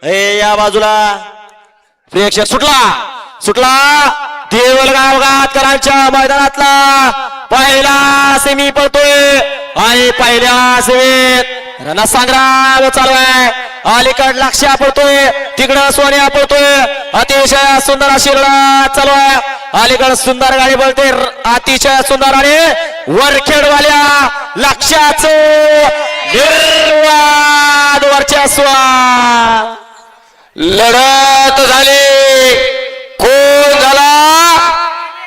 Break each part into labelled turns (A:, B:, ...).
A: या बाजूला प्रेक्षक सुटला देवलगाव घाटकरांच्या मैदानातला पहिला सेमी पळतोय आणि पहिल्या सेमीत रणसंग्राम चालू आहे. अलीकड लक्ष्या पळतोय, तिकडं सोन्या पळतोय. अतिशय सुंदर अशी लढत चालू आहे. अलीकड सुंदर गाडी बोलते, अतिशय सुंदर आणि वरखेडवाल्या लक्ष्याचं निर्वाद वर्चस्व.
B: लढत झाली, कोण झाला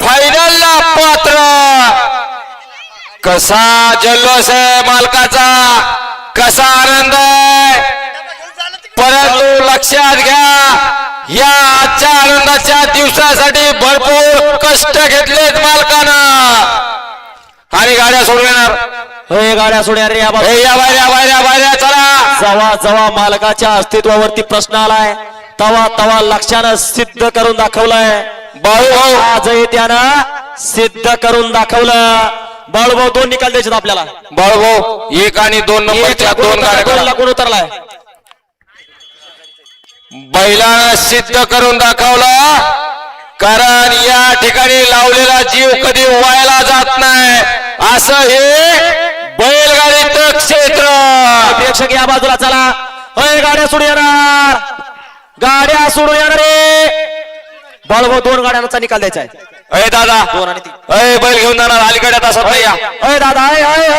B: फायनलला पात्र. कसा जल्लोष आहे मालकाचा, कसा आनंद आहे. परंतु लक्षात घ्या, या आजच्या आनंदाच्या दिवसासाठी भरपूर कष्ट घेतलेत मालकानं. आणि गाड्या सोडून येणार,
A: गाड्या सोडणार रे.
B: या बाहेर चला.
A: जेव्हा मालकाच्या अस्तित्वावरती प्रश्न आलाय तवा लक्षानं सिद्ध करून दाखवलंय.
B: बाळूभाऊ
A: आज त्यानं सिद्ध करून दाखवलं. बाळूभाऊ 2 निकाल द्यायचे आपल्याला.
B: बाळूभाऊ 1 आणि 2 नंबरच्या 2 गाड्या
A: कोण उतरलाय.
B: बैलानं सिद्ध करून दाखवलं. कारण या ठिकाणी लावलेला जीव कधी वायाला जात नाही, असं हे बैलगाडीचं क्षेत्र.
A: प्रेक्षक या बाजूला चला. गाड्या सोडून येणार, गाड्या सोडून येणार रे. बाळूभाऊ 2 गाड्यांचा निकाल द्यायचा आहे.
B: दादा
A: 2 आणि 3
B: बैल घेऊन जाणार अलीकडे आता सध्या.
A: दादा